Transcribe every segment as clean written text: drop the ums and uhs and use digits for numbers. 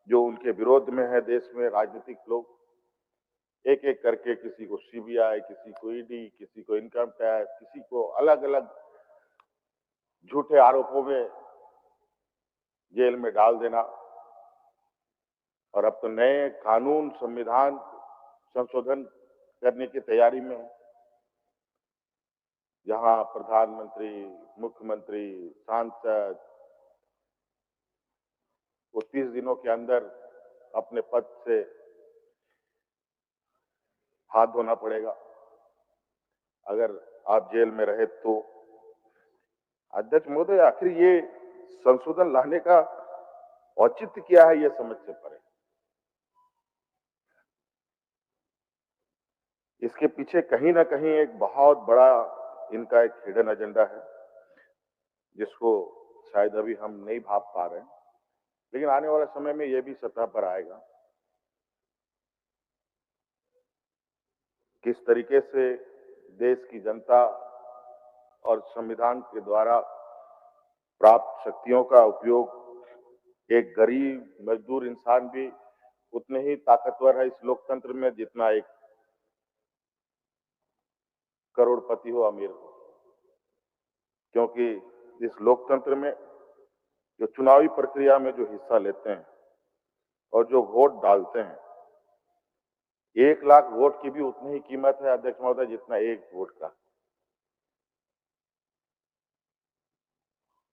जो उनके विरोध में है देश में राजनीतिक लोग, एक एक करके किसी को सीबीआई, किसी को ईडी, किसी को इनकम टैक्स, किसी को अलग अलग झूठे आरोपों में जेल में डाल देना। और अब तो नए कानून संविधान संशोधन करने की तैयारी में है, जहां प्रधानमंत्री, मुख्यमंत्री, सांसद को 30 दिनों के अंदर अपने पद से हाथ धोना पड़ेगा अगर आप जेल में रहे तो। अध्यक्ष महोदय, आखिर ये संशोधन लाने का औचित्य क्या है, ये समझ से परे। इसके पीछे कहीं ना कहीं एक बहुत बड़ा इनका एक हिडन एजेंडा है, जिसको शायद अभी हम नहीं भाप पा रहे हैं, लेकिन आने वाले समय में यह भी सतह पर आएगा। किस तरीके से देश की जनता और संविधान के द्वारा प्राप्त शक्तियों का उपयोग एक गरीब मजदूर इंसान भी उतने ही ताकतवर है इस लोकतंत्र में जितना एक करोड़पति हो, अमीर हो। क्योंकि इस लोकतंत्र में जो चुनावी प्रक्रिया में जो हिस्सा लेते हैं और जो वोट डालते हैं, 1 लाख वोट की भी उतनी ही कीमत है अध्यक्ष महोदय जितना एक वोट का।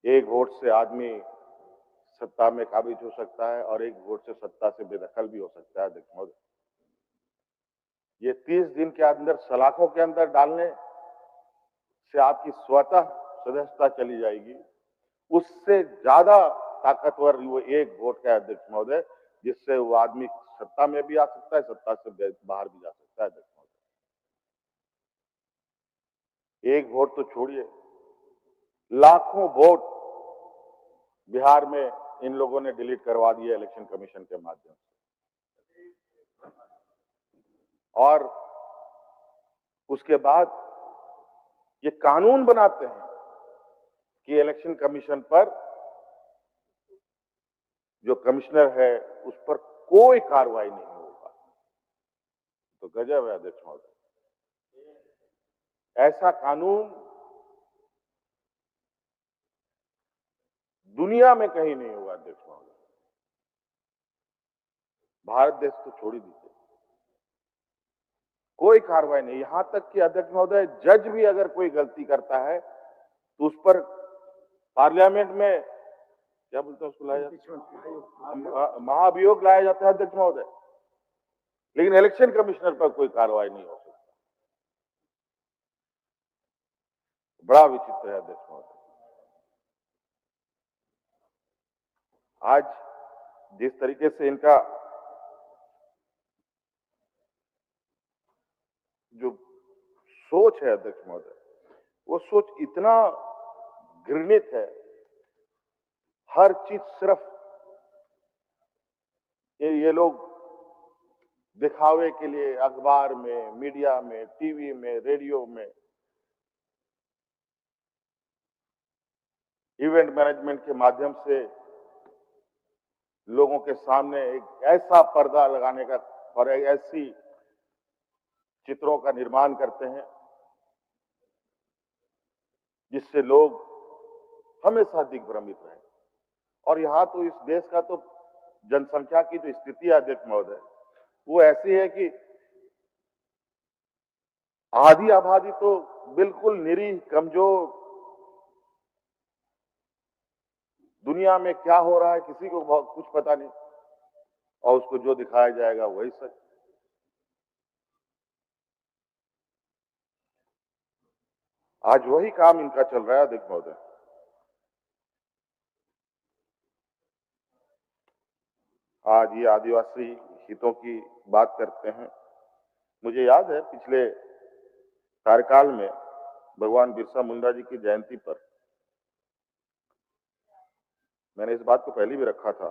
एक वोट से आदमी सत्ता में काबिज हो सकता है और एक वोट से सत्ता से बेदखल भी हो सकता है अध्यक्ष महोदय। ये 30 दिन के अंदर सलाखों के अंदर डालने से आपकी स्वतः सदस्यता चली जाएगी, उससे ज्यादा ताकतवर वो एक वोट का अध्यक्ष महोदय, जिससे वो आदमी सत्ता में भी आ सकता है, सत्ता से बाहर भी जा सकता है अध्यक्ष महोदय। एक वोट तो छोड़िए, लाखों वोट बिहार में इन लोगों ने डिलीट करवा दिए इलेक्शन कमीशन के माध्यम से। और उसके बाद ये कानून बनाते हैं कि इलेक्शन कमीशन पर जो कमिश्नर है उस पर कोई कार्रवाई नहीं होगा। तो गजब है अध्यक्ष महोदय, ऐसा कानून दुनिया में कहीं नहीं होगा अध्यक्ष महोदय। भारत देश तो छोड़ ही दीजिए, कोई कार्रवाई नहीं। यहां तक कि अध्यक्ष महोदय, जज भी अगर कोई गलती करता है तो उस पर पार्लियामेंट में क्या बोलते हैं उसको लाया जाता, महाभियोग लाया जाता है अध्यक्ष महोदय, लेकिन इलेक्शन कमिश्नर पर कोई कार्रवाई नहीं हो सकती। बड़ा विचित्र है अध्यक्ष महोदय। आज जिस तरीके से इनका जो सोच है अध्यक्ष महोदय, वो सोच इतना घृणित है। हर चीज सिर्फ ये लोग दिखावे के लिए अखबार में, मीडिया में, टीवी में, रेडियो में, इवेंट मैनेजमेंट के माध्यम से लोगों के सामने एक ऐसा पर्दा लगाने का और एक ऐसी चित्रों का निर्माण करते हैं जिससे लोग हमेशा दिग्भ्रमित रहे। और यहां तो इस देश का तो जनसंख्या की जो स्थिति है अध्यक्ष महोदय, वो ऐसी है कि आधी आबादी तो बिल्कुल निरीह, कमजोर, दुनिया में क्या हो रहा है किसी को कुछ पता नहीं, और उसको जो दिखाया जाएगा वही सच। आज वही काम इनका चल रहा है अध्यक्ष महोदय। आज ये आदिवासी हितों की बात करते हैं। मुझे याद है पिछले कार्यकाल में भगवान बिरसा मुंडा जी की जयंती पर मैंने इस बात को पहले भी रखा था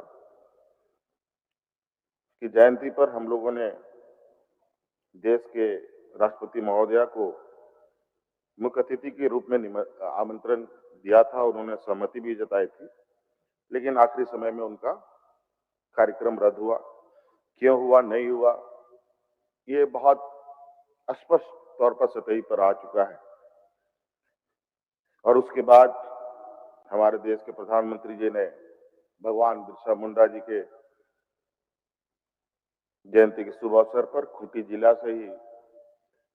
कि जयंती पर हम लोगों ने देश के राष्ट्रपति महोदया को मुख्य अतिथि के रूप में आमंत्रण दिया था। उन्होंने सहमति भी जताई थी, लेकिन आखिरी समय में उनका कार्यक्रम रद्द हुआ, क्यों हुआ, नहीं हुआ, ये बहुत स्पष्ट तौर पर सतही पर आ चुका है। और उसके बाद हमारे देश के प्रधानमंत्री जी ने भगवान बिरसा मुंडा जी के जयंती के शुभ अवसर पर खूंटी जिला से ही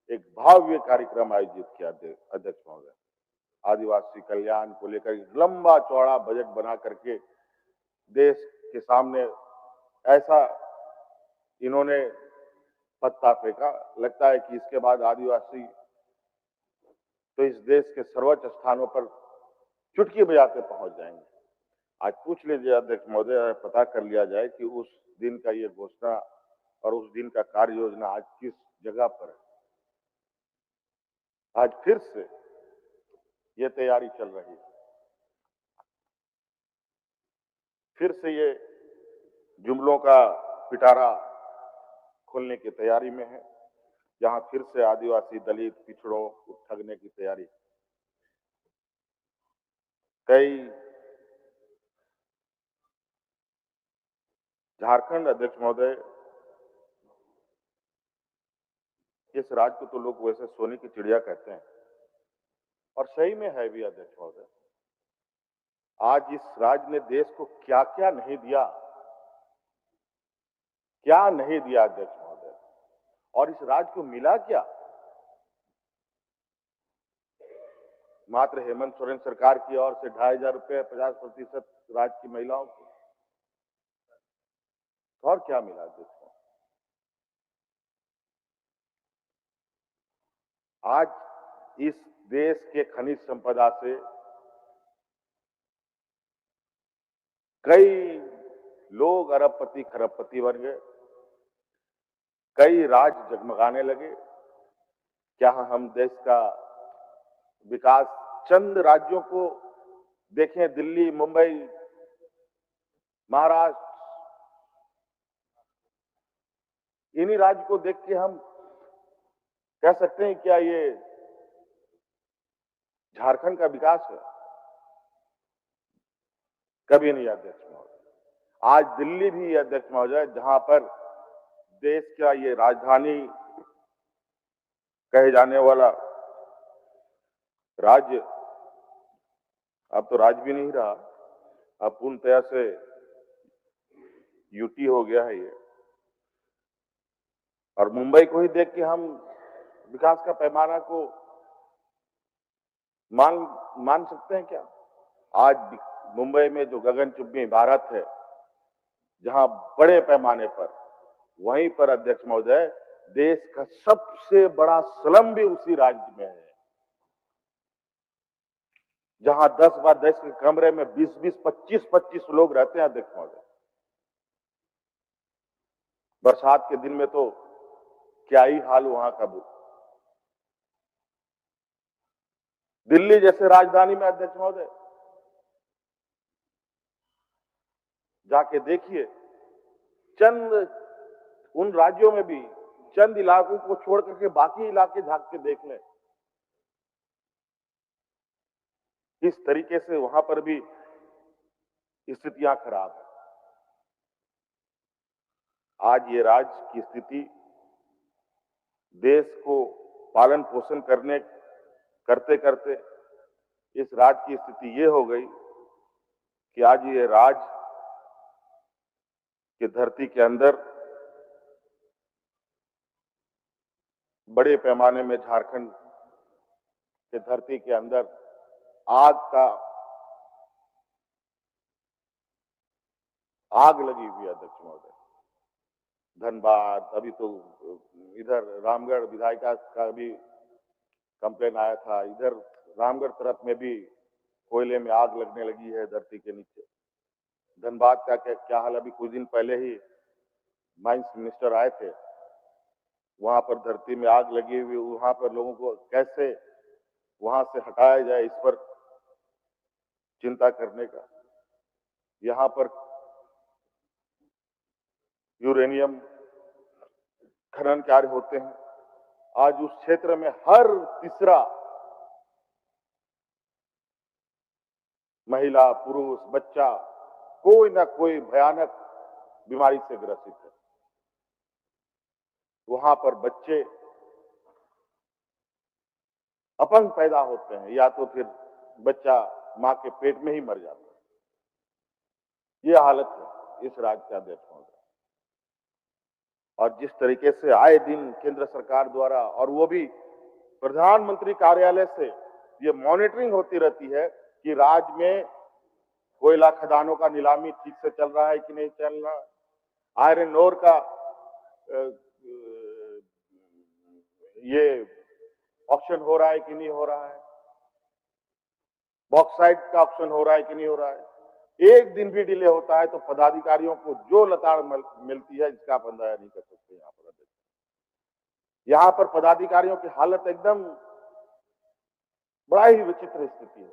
एक भव्य कार्यक्रम आयोजित किया अध्यक्ष महोदय। आदिवासी कल्याण को लेकर लंबा चौड़ा बजट बना करके देश के सामने ऐसा इन्होंने पत्ता फेंका, लगता है कि इसके बाद आदिवासी तो इस देश के सर्वोच्च स्थानों पर चुटकी बजाते पहुंच जाएंगे। आज पूछ लीजिए अध्यक्ष महोदय, पता कर लिया जाए कि उस दिन का ये घोषणा और उस दिन का कार्य योजना आज किस जगह पर है। आज फिर से ये तैयारी चल रही है, फिर से ये जुमलों का पिटारा खोलने की तैयारी में है, जहां फिर से आदिवासी, दलित, पिछड़ों को ठगने की तैयारी। कई झारखंड अध्यक्ष महोदय, इस राज्य को तो लोग वैसे सोने की चिड़िया कहते हैं और सही में है भी अध्यक्ष महोदय। आज इस राज्य ने देश को क्या क्या नहीं दिया, क्या नहीं दिया अध्यक्ष महोदय, और इस राज्य को मिला क्या? मात्र हेमंत सोरेन सरकार की ओर से 2,500 रुपए 50% राज्य की महिलाओं को, और क्या मिला अध्यक्ष महोदय? आज इस देश के खनिज संपदा से कई लोग अरबपति खरबपति बन गए, कई राज्य जगमगाने लगे। क्या हम देश का विकास चंद राज्यों को देखें, दिल्ली, मुंबई, महाराष्ट्र, इन्हीं राज्य को देख के हम कह सकते हैं क्या ये झारखंड का विकास है? कभी नहीं अध्यक्ष महोदय। आज दिल्ली भी अध्यक्ष महोदय, जहां पर देश का ये राजधानी कहे जाने वाला राज्य अब तो राज्य भी नहीं रहा, अब पूर्णतया से यूटी हो गया है ये। और मुंबई को ही देख के हम विकास का पैमाना को मान सकते हैं क्या? आज मुंबई में जो गगनचुंबी इमारत है, जहां बड़े पैमाने पर, वहीं पर अध्यक्ष महोदय देश का सबसे बड़ा स्लम भी उसी राज्य में है, जहां 10 बाय 10 के कमरे में 20-20, 25-25 लोग रहते हैं अध्यक्ष महोदय। बरसात के दिन में तो क्या ही हाल वहां का। दिल्ली जैसे राजधानी में अध्यक्ष महोदय जाके देखिए, चंद उन राज्यों में भी चंद इलाकों को छोड़ करके बाकी इलाके झांक के देख लें, किस तरीके से वहां पर भी स्थितियां खराब है। आज ये राज्य की स्थिति, देश को पालन पोषण करते करते इस राज्य की स्थिति ये हो गई कि आज ये राज्य की धरती के अंदर बड़े पैमाने में, झारखंड के धरती के अंदर आग लगी हुई है अध्यक्ष महोदय। धनबाद, अभी तो इधर रामगढ़ विधायिका का भी कंप्लेन आया था, इधर रामगढ़ तरफ में भी कोयले में आग लगने लगी है धरती के नीचे। धनबाद का क्या हाल, अभी कुछ दिन पहले ही माइंस मिनिस्टर आए थे, वहां पर धरती में आग लगी हुई, वहां पर लोगों को कैसे वहां से हटाया जाए, इस पर चिंता करने का। यहां पर यूरेनियम खनन कार्य होते हैं। आज उस क्षेत्र में हर तीसरा महिला, पुरुष, बच्चा कोई ना कोई भयानक बीमारी से ग्रसित है। वहां पर बच्चे अपंग पैदा होते हैं या तो फिर बच्चा मां के पेट में ही मर जाता है। ये हालत है इस राज्य के अध्यक्ष महोदय। और जिस तरीके से आए दिन केंद्र सरकार द्वारा और वो भी प्रधानमंत्री कार्यालय से ये मॉनिटरिंग होती रहती है कि राज्य में कोयला खदानों का नीलामी ठीक से चल रहा है कि नहीं चल रहा है, आयरन ओर का ये ऑप्शन हो रहा है कि नहीं हो रहा है, बॉक्साइट का ऑप्शन हो रहा है कि नहीं हो रहा है। एक दिन भी डिले होता है तो पदाधिकारियों को जो लताड़ मिलती है जिसका आप अंदाजा नहीं कर सकते। यहाँ पर पदाधिकारियों की हालत एकदम बड़ा ही विचित्र स्थिति है।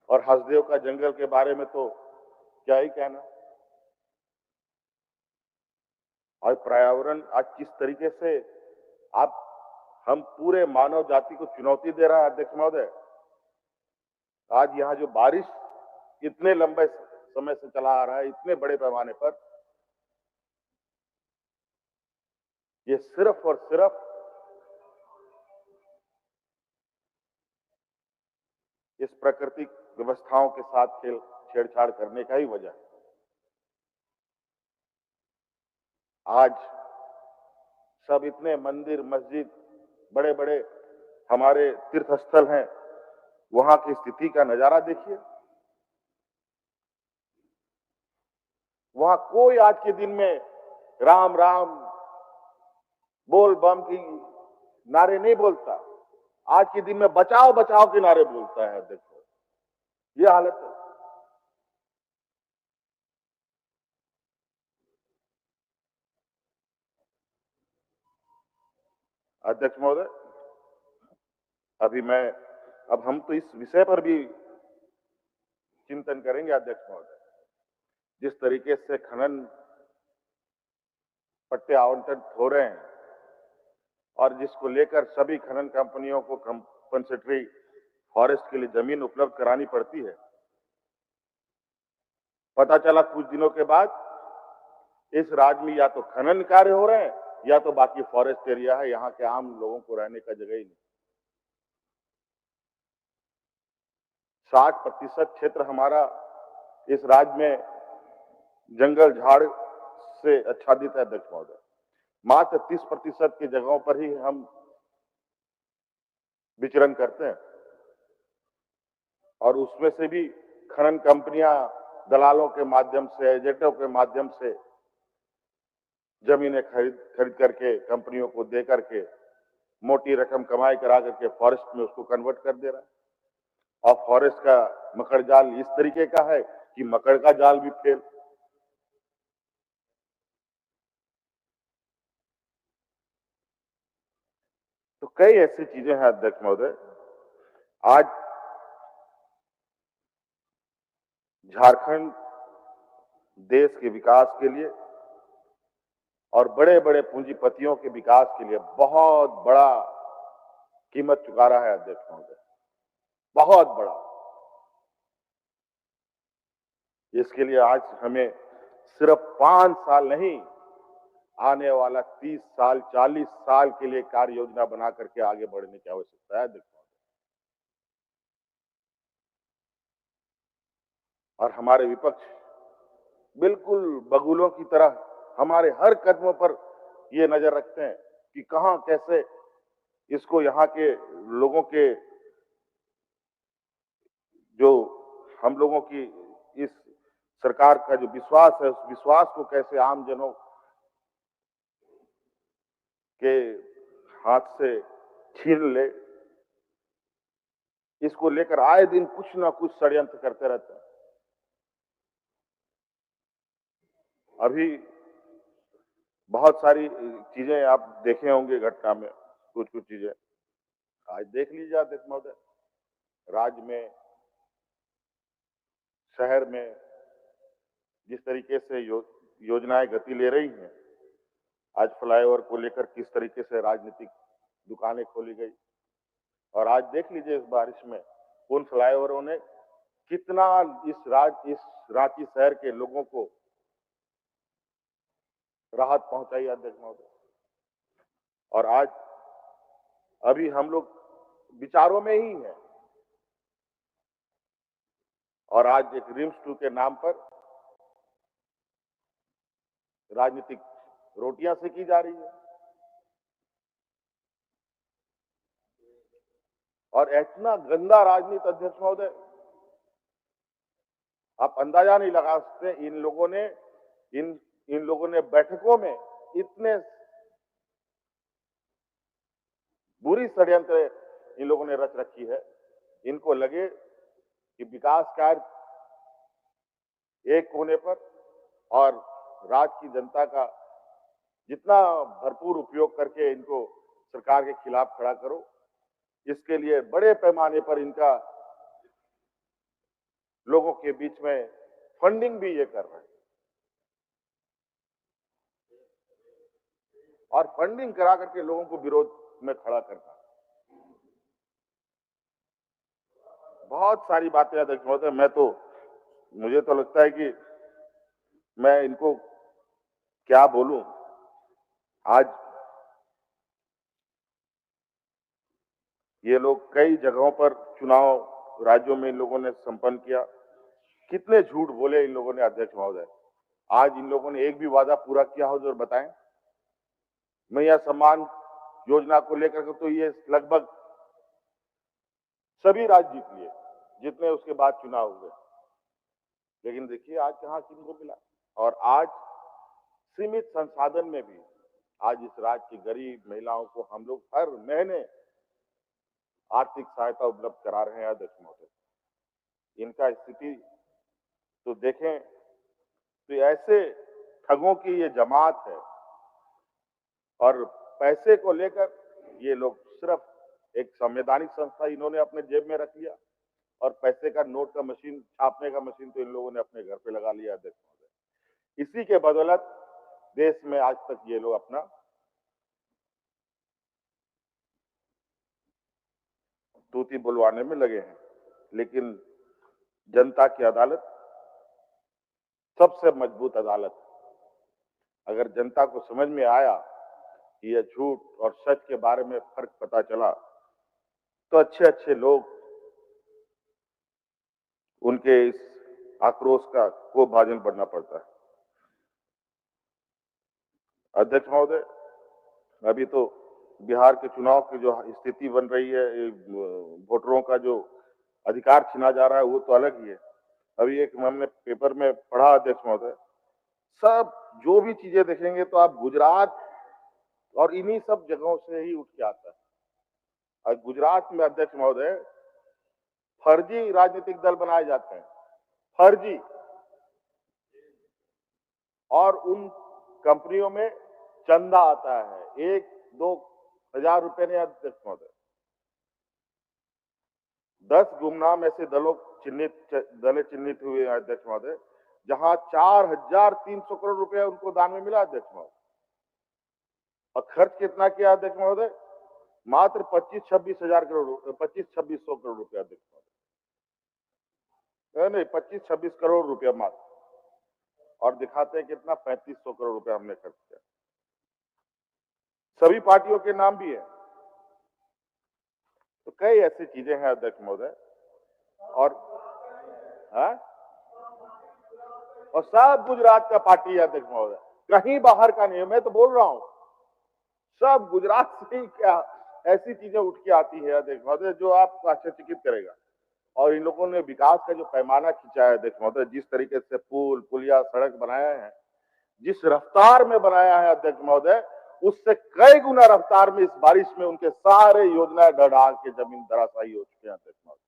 और हसदेव का जंगल के बारे में तो क्या ही कहना। और पर्यावरण आज किस तरीके से आप हम पूरे मानव जाति को चुनौती दे रहा है अध्यक्ष महोदय। आज यहाँ जो बारिश इतने लंबे समय से चला आ रहा है, इतने बड़े पैमाने पर, ये सिर्फ और सिर्फ इस प्राकृतिक व्यवस्थाओं के साथ छेड़छाड़ करने का ही वजह है। आज सब इतने मंदिर मस्जिद बड़े बड़े हमारे तीर्थ स्थल हैं, वहां की स्थिति का नजारा देखिए। वहां कोई आज के दिन में राम राम बोल बम की नारे नहीं बोलता, आज के दिन में बचाओ बचाओ के नारे बोलता है। देखो ये हालत है। अध्यक्ष महोदय, अब हम तो इस विषय पर भी चिंतन करेंगे अध्यक्ष महोदय। जिस तरीके से खनन पट्टे आवंटन हो रहे हैं और जिसको लेकर सभी खनन कंपनियों को कंपनसेटरी फॉरेस्ट के लिए जमीन उपलब्ध करानी पड़ती है, पता चला कुछ दिनों के बाद इस राज्य में या तो खनन कार्य हो रहे हैं या तो बाकी फॉरेस्ट एरिया है, यहाँ के आम लोगों को रहने का जगह ही नहीं। 60% क्षेत्र हमारा इस राज्य में जंगल झाड़ से आच्छादित है अध्यक्ष महोदय। मात्र 30% की जगहों पर ही हम विचरण करते हैं और उसमें से भी खनन कंपनियां दलालों के माध्यम से, एजेंटों के माध्यम से जमीनें खरीद करके कंपनियों को दे करके मोटी रकम कमाई करा करके फॉरेस्ट में उसको कन्वर्ट कर दे रहा है। और फॉरेस्ट का मकड़ जाल इस तरीके का है कि मकड़ का जाल भी फेल। तो कई ऐसी चीजें हैं अध्यक्ष महोदय। आज झारखंड देश के विकास के लिए और बड़े बड़े पूंजीपतियों के विकास के लिए बहुत बड़ा कीमत चुका रहा है अध्यक्ष महोदय, बहुत बड़ा। इसके लिए आज हमें सिर्फ 5 साल नहीं, आने वाला 30 साल 40 साल के लिए कार्य योजना बना करके आगे बढ़ने की आवश्यकता है अध्यक्ष महोदय। और हमारे विपक्ष बिल्कुल बगुलों की तरह हमारे हर कदमों पर ये नजर रखते हैं कि कहां कैसे इसको यहाँ के लोगों के जो हम लोगों की इस सरकार का जो विश्वास है, उस विश्वास को कैसे आम जनों के हाथ से छीन ले, इसको लेकर आए दिन कुछ ना कुछ षड्यंत्र करते रहते हैं। अभी बहुत सारी चीजें आप देखे होंगे घटना में, कुछ कुछ चीजें आज देख लीजिए अध्यक्ष महोदय। राज्य में, शहर में जिस तरीके से योजनाएं गति ले रही हैं, आज फ्लाईओवर को लेकर किस तरीके से राजनीतिक दुकानें खोली गई। और आज देख लीजिए इस बारिश में उन फ्लाईओवरों ने कितना इस रांची शहर के लोगों को राहत पहुंचाई अध्यक्ष महोदय। और आज अभी हम लोग विचारों में ही हैं और आज एक रिम्स 2 के नाम पर राजनीतिक रोटियां सेकी जा रही है और इतना गंदा राजनीति अध्यक्ष महोदय आप अंदाजा नहीं लगा सकते। इन लोगों ने बैठकों में इतने बुरी षड्यंत्र इन लोगों ने रच रखी है। इनको लगे कि विकास कार्य एक कोने पर और राज्य की जनता का जितना भरपूर उपयोग करके इनको सरकार के खिलाफ खड़ा करो, इसके लिए बड़े पैमाने पर इनका लोगों के बीच में फंडिंग भी ये कर रहे हैं और फंडिंग करा करके लोगों को विरोध में खड़ा करना। बहुत सारी बातें अध्यक्ष महोदय, मुझे तो लगता है कि मैं इनको क्या बोलूं। आज ये लोग कई जगहों पर चुनाव राज्यों में इन लोगों ने संपन्न किया। कितने झूठ बोले इन लोगों ने अध्यक्ष महोदय। आज इन लोगों ने एक भी वादा पूरा किया हो जो बताएं। मैया सम्मान योजना को लेकर के तो ये लगभग सभी राज्य जीत लिए जितने उसके बाद चुनाव हुए, लेकिन देखिए आज कहां किनको मिला। और आज सीमित संसाधन में भी आज इस राज्य की गरीब महिलाओं को हम लोग हर महीने आर्थिक सहायता उपलब्ध करा रहे हैं अध्यक्ष महोदय। इनका स्थिति तो देखें तो ऐसे ठगों की ये जमात है और पैसे को लेकर ये लोग सिर्फ एक संवैधानिक संस्था इन्होंने अपने जेब में रख लिया और पैसे का नोट का मशीन छापने का मशीन तो इन लोगों ने अपने घर पे लगा लिया अध्यक्ष महोदय। इसी के बदौलत देश में आज तक ये लोग अपना तूती बुलवाने में लगे हैं, लेकिन जनता की अदालत सबसे मजबूत अदालत। अगर जनता को समझ में आया कि यह झूठ और सच के बारे में फर्क पता चला तो अच्छे अच्छे लोग उनके इस आक्रोश को भाजन पड़ना पड़ता है। अध्यक्ष महोदय, अभी तो बिहार के चुनाव की जो स्थिति बन रही है, वोटरों का जो अधिकार छीना जा रहा है वो तो अलग ही है। अभी एक हमने पेपर में पढ़ा अध्यक्ष महोदय, सब जो भी चीजें देखेंगे तो आप गुजरात और इन्हीं सब जगहों से ही उठ के आता है। और गुजरात में अध्यक्ष महोदय फर्जी राजनीतिक दल बनाए जाते हैं, फर्जी, और उन कंपनियों में चंदा आता है 1-2 हजार रुपए ने अध्यक्ष महोदय। 10 गुमनाम ऐसे दलें चिन्हित हुए अध्यक्ष महोदय जहां 4,300 करोड़ रुपए उनको दान में मिला अध्यक्ष महोदय। और खर्च कितना किया अध्यक्ष महोदय? मात्र 25-26 करोड़ रुपया अध्यक्ष महोदय। नहीं, 25-26 करोड़ रुपया मात्र, और दिखाते हैं कितना 3500 करोड़ रुपया हमने खर्च किया। सभी पार्टियों के नाम भी है। तो कई ऐसी चीजें हैं अध्यक्ष महोदय। और सब गुजरात का पार्टी है अध्यक्ष महोदय, कहीं बाहर का नहीं है। मैं तो बोल रहा हूं सब गुजरात से ही क्या ऐसी चीजें उठ के आती है अध्यक्ष महोदय जो आपको आश्चर्यचकित करेगा। और इन लोगों ने विकास का जो पैमाना खींचा है अध्यक्ष महोदय, जिस तरीके से पुल पुलिया सड़क बनाया है, जिस रफ्तार में बनाया है अध्यक्ष महोदय, उससे कई गुना रफ्तार में इस बारिश में उनके सारे योजनाएं ढह के जमीन धराशायी हो चुके हैं अध्यक्ष महोदय।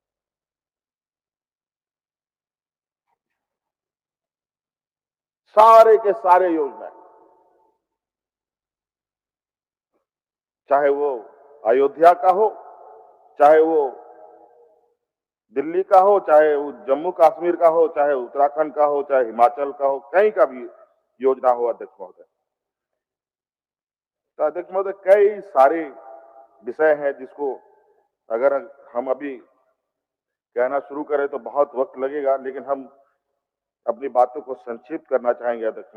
सारे के सारे योजनाएं, चाहे वो अयोध्या का हो, चाहे वो दिल्ली का हो, चाहे वो जम्मू कश्मीर का हो, चाहे उत्तराखंड का हो, चाहे हिमाचल का हो, कहीं का भी योजना हो अध्यक्ष महोदय। तो अध्यक्ष महोदय कई सारे विषय हैं जिसको अगर हम अभी कहना शुरू करें तो बहुत वक्त लगेगा, लेकिन हम अपनी बातों को संक्षिप्त करना चाहेंगे। अध्यक्ष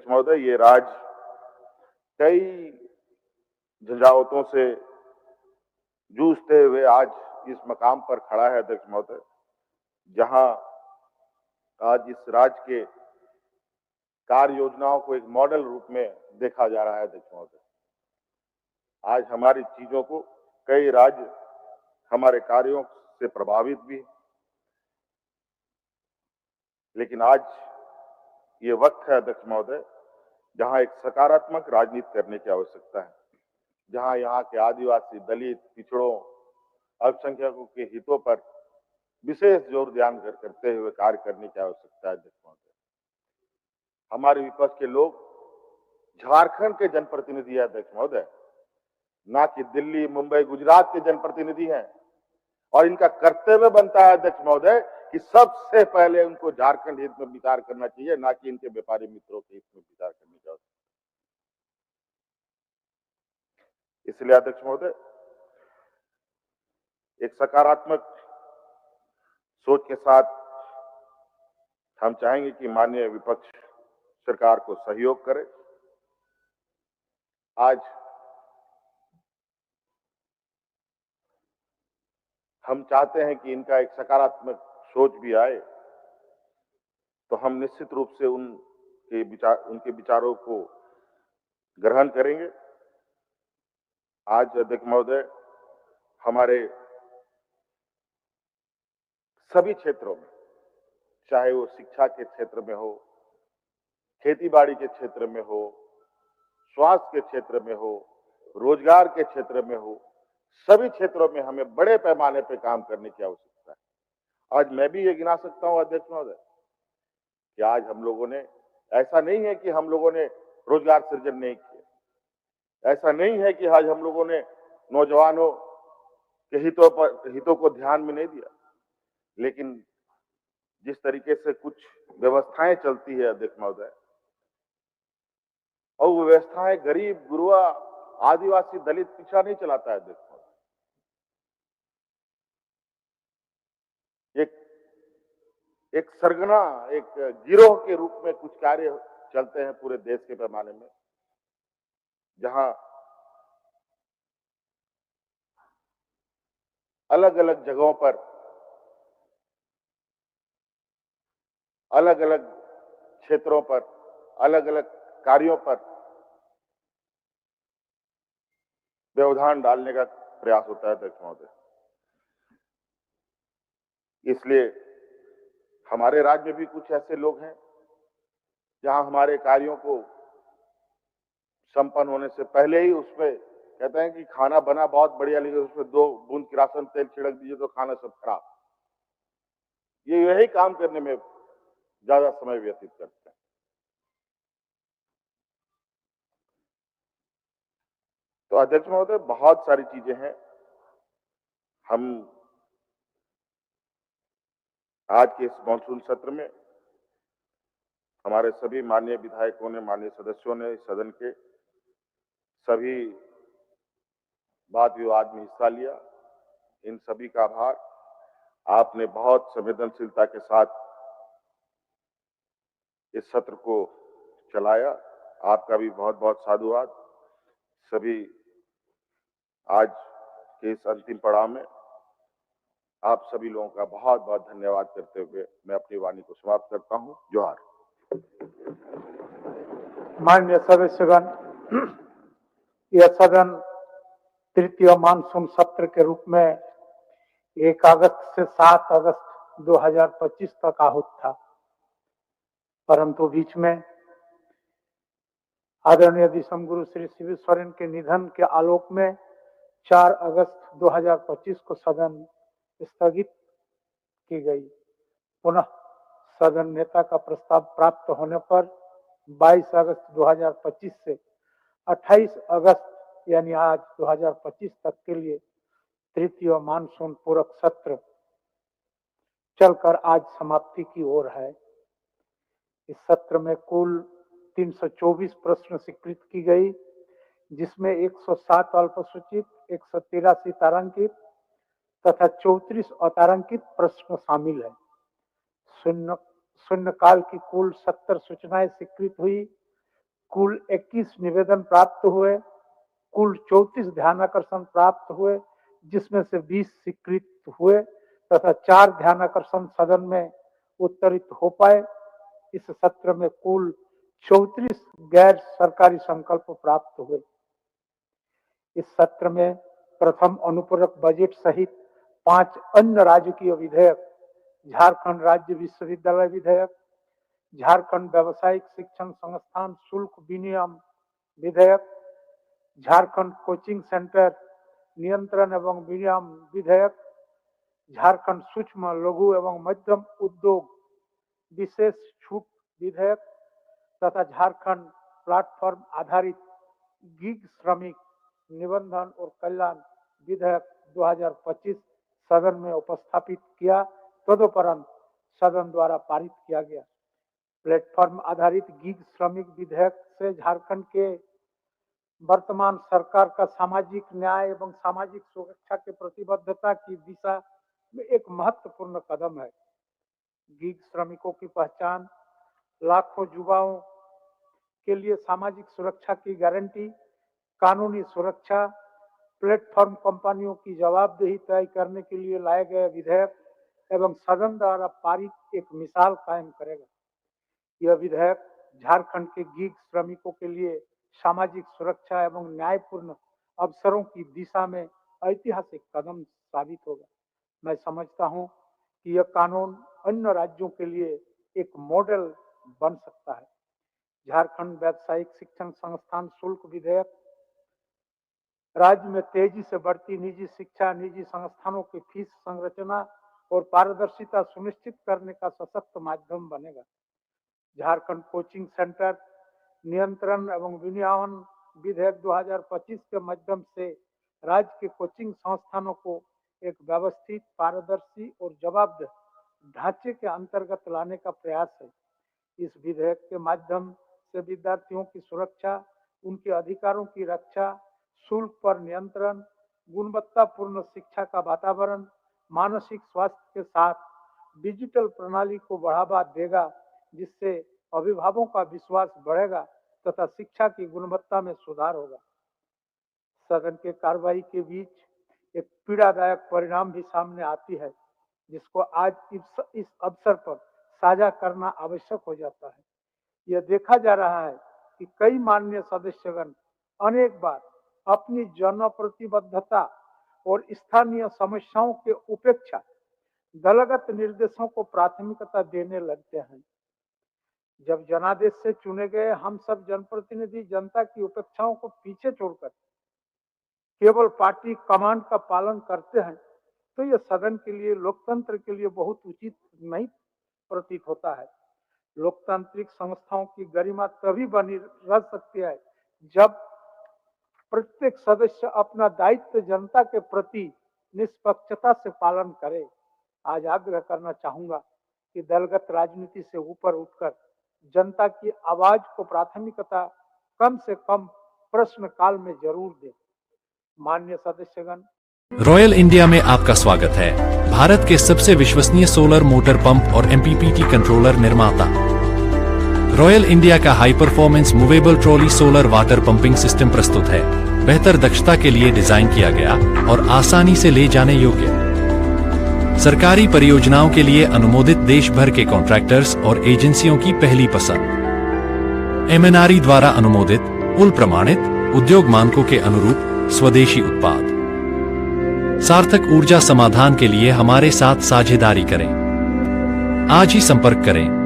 महोदय, ये राज्य कई झंझावातों से जूझते हुए आज इस मकाम पर खड़ा है अध्यक्ष महोदय, जहां आज इस राज्य के कार्य योजनाओं को एक मॉडल रूप में देखा जा रहा है अध्यक्ष महोदय। आज हमारी चीजों को कई राज्य हमारे कार्यों से प्रभावित भी, लेकिन आज ये वक्त है अध्यक्ष महोदय जहां एक सकारात्मक राजनीति करने की आवश्यकता है, जहां यहाँ के आदिवासी, दलित, पिछड़ों, अल्पसंख्यकों के हितों पर विशेष जोर ध्यान करते हुए कार्य करने की आवश्यकता है अध्यक्ष महोदय। हमारे विपक्ष के लोग झारखंड के जनप्रतिनिधि है अध्यक्ष महोदय, ना कि दिल्ली, मुंबई, गुजरात के जनप्रतिनिधि हैं, और इनका कर्तव्य बनता है अध्यक्ष महोदय कि सबसे पहले उनको झारखंड हित में विचार करना चाहिए, ना कि इनके व्यापारी मित्रों के हित में विचार करने की आवश्यकता। इसलिए अध्यक्ष महोदय, एक सकारात्मक सोच के साथ हम चाहेंगे कि माननीय विपक्ष सरकार को सहयोग करे। आज हम चाहते हैं कि इनका एक सकारात्मक सोच भी आए, तो हम निश्चित रूप से उनके विचारों को ग्रहण करेंगे। आज अध्यक्ष महोदय, हमारे सभी क्षेत्रों में, चाहे वो शिक्षा के क्षेत्र में हो, खेतीबाड़ी के क्षेत्र में हो, स्वास्थ्य के क्षेत्र में हो, रोजगार के क्षेत्र में हो, सभी क्षेत्रों में हमें बड़े पैमाने पर काम करने की आवश्यकता है। आज मैं भी ये गिना सकता हूं अध्यक्ष महोदय कि आज हम लोगों ने, ऐसा नहीं है कि हम लोगों ने रोजगार सृजन नहीं किया, ऐसा नहीं है कि आज हम लोगों ने नौजवानों के हितों को ध्यान में नहीं दिया, लेकिन जिस तरीके से कुछ व्यवस्थाएं चलती है अध्यक्ष महोदय, और वो व्यवस्थाएं गरीब, गुरुआ, आदिवासी, दलित, पिछड़ा नहीं चलाता है अध्यक्ष महोदय। एक सरगना, एक गिरोह के रूप में कुछ कार्य चलते हैं पूरे देश के पैमाने में, जहां अलग अलग जगहों पर अलग अलग क्षेत्रों पर अलग अलग कार्यों पर व्यवधान डालने का प्रयास होता है अध्यक्ष महोदय। इसलिए हमारे राज्य में भी कुछ ऐसे लोग हैं जहां हमारे कार्यों को संपन्न होने से पहले ही उसमें कहते हैं कि खाना बना बहुत बढ़िया, लेकिन उसमें 2 बूंद किरासन तेल छिड़क दीजिए तो खाना सब खराब। ये यही काम करने में ज्यादा समय व्यतीत करते हैं। तो अध्यक्ष महोदय, बहुत सारी चीजें हैं। हम आज के इस मॉनसून सत्र में हमारे सभी माननीय विधायकों ने, माननीय सदस्यों ने सदन के सभी वाद विवाद में हिस्सा लिया। इन सभी का आभार। आपने बहुत संवेदनशीलता के साथ इस सत्र को चलाया, आपका भी बहुत बहुत साधुवाद। सभी आज के इस अंतिम पड़ाव में आप सभी लोगों का बहुत बहुत धन्यवाद करते हुए मैं अपनी वाणी को समाप्त करता हूं। जोहार। माननीय सदस्यगण, यह सदन तृतीय मानसून सत्र के रूप में 1 अगस्त से 7 अगस्त 2025 तक आहूत था, परंतु बीच में आदरणीय दिसम गुरु श्री शिव सोरेन के निधन के आलोक में 4 अगस्त 2025 को सदन स्थगित की गई। पुनः सदन नेता का प्रस्ताव प्राप्त होने पर 22 अगस्त 2025 से 28 अगस्त यानी आज 2025 तक के लिए तृतीय मानसून पूरक सत्र चलकर आज समाप्ति की ओर है। इस सत्र में कुल 324 प्रश्न स्वीकृत की गई, जिसमें 107 अल्पसूचित, 183 तारांकित, तथा 34 अतारांकित प्रश्न शामिल है। शून्य काल की कुल 70 सूचनाएं स्वीकृत हुई, कुल 21 निवेदन प्राप्त हुए, कुल 34 ध्यानाकर्षण प्राप्त हुए, जिसमें से 20 स्वीकृत हुए तथा 4 ध्यानाकर्षण सदन में उत्तरित हो पाए। इस सत्र में कुल 34 गैर सरकारी संकल्प प्राप्त हुए। इस सत्र में प्रथम अनुपूरक बजट सहित 5 अन्य राजकीय विधेयक, झारखंड राज्य विश्वविद्यालय विधेयक, झारखंड व्यावसायिक शिक्षण संस्थान शुल्क विनियम विधेयक, झारखंड कोचिंग सेंटर नियंत्रण एवं विनियम विधेयक, झारखंड सूक्ष्म लघु एवं मध्यम उद्योग विशेष छूट विधेयक तथा झारखंड प्लेटफॉर्म आधारित गीग श्रमिक निबंधन और कल्याण विधेयक 2025 सदन में उपस्थापित किया, तदुपरांत सदन द्वारा पारित किया गया। प्लेटफॉर्म आधारित गीग श्रमिक विधेयक से झारखंड के वर्तमान सरकार का सामाजिक न्याय एवं सामाजिक सुरक्षा के प्रतिबद्धता की दिशा में एक महत्वपूर्ण कदम है। गीग श्रमिकों की पहचान, लाखों युवाओं के लिए सामाजिक सुरक्षा की गारंटी, कानूनी सुरक्षा, प्लेटफॉर्म कंपनियों की जवाबदेही तय करने के लिए लाए गए विधेयक एवं सदन द्वारा पारित एक मिसाल कायम करेगा। यह विधेयक झारखंड के गीग श्रमिकों के लिए सामाजिक सुरक्षा एवं न्यायपूर्ण अवसरों की दिशा में ऐतिहासिक कदम साबित होगा। मैं समझता हूं कि यह कानून अन्य राज्यों के लिए एक मॉडल बन सकता है। झारखंड व्यावसायिक शिक्षण संस्थान शुल्क विधेयक राज्य में तेजी से बढ़ती निजी शिक्षा, निजी संस्थानों की फीस संरचना और पारदर्शिता सुनिश्चित करने का सशक्त माध्यम बनेगा। झारखंड कोचिंग सेंटर नियंत्रण एवं विनियमन विधेयक 2025 के माध्यम से राज्य के कोचिंग संस्थानों को एक व्यवस्थित, पारदर्शी और जवाबदेह ढांचे के अंतर्गत लाने का प्रयास है। इस विधेयक के माध्यम से विद्यार्थियों की सुरक्षा, उनके अधिकारों की रक्षा, शुल्क पर नियंत्रण, गुणवत्तापूर्ण शिक्षा का वातावरण, मानसिक स्वास्थ्य के साथ डिजिटल प्रणाली को बढ़ावा देगा, जिससे अभिभावकों का विश्वास बढ़ेगा तथा शिक्षा की गुणवत्ता में सुधार होगा। सदन के कार्रवाई के बीच एक पीड़ादायक परिणाम भी सामने आती है, जिसको आज इस अवसर पर साझा करना आवश्यक हो जाता है। यह देखा जा रहा है कि कई माननीय सदस्यगण अनेक बार अपनी जनप्रतिबद्धता और स्थानीय समस्याओं के उपेक्षा दलगत निर्देशों को प्राथमिकता देने लगते हैं। जब जनादेश से चुने गए हम सब जनप्रतिनिधि जनता की उपेक्षाओं को पीछे छोड़कर केवल पार्टी कमांड का पालन करते हैं, तो यह सदन के लिए, लोकतंत्र के लिए बहुत उचित नहीं प्रतीत होता है। लोकतांत्रिक संस्थाओं की गरिमा तभी बनी रह सकती है जब प्रत्येक सदस्य अपना दायित्व जनता के प्रति निष्पक्षता से पालन करे। आज आग्रह करना चाहूंगा कि दलगत राजनीति से ऊपर उठकर जनता की आवाज को प्राथमिकता कम से कम प्रश्न काल में जरूर दें। माननीय सदस्यगण, रॉयल इंडिया में आपका स्वागत है। भारत के सबसे विश्वसनीय सोलर मोटर पंप और एमपीपीटी कंट्रोलर निर्माता रॉयल इंडिया का high performance movable trolley solar water pumping system प्रस्तुत है। बेहतर दक्षता के लिए डिजाइन किया गया और आसानी से ले जाने योग्य। सरकारी परियोजनाओं के लिए अनुमोदित देश भर के कॉन्ट्रैक्टर्स और एजेंसियों की पहली पसंद। एमएनआरई द्वारा अनुमोदित, पुल प्रमाणित, उद्योग मानकों के अनुरूप स्वदेशी उत्पाद। सार्थक ऊर्जा समाधान के लिए हमारे साथ साझेदारी करें। आज ही संपर्क करें।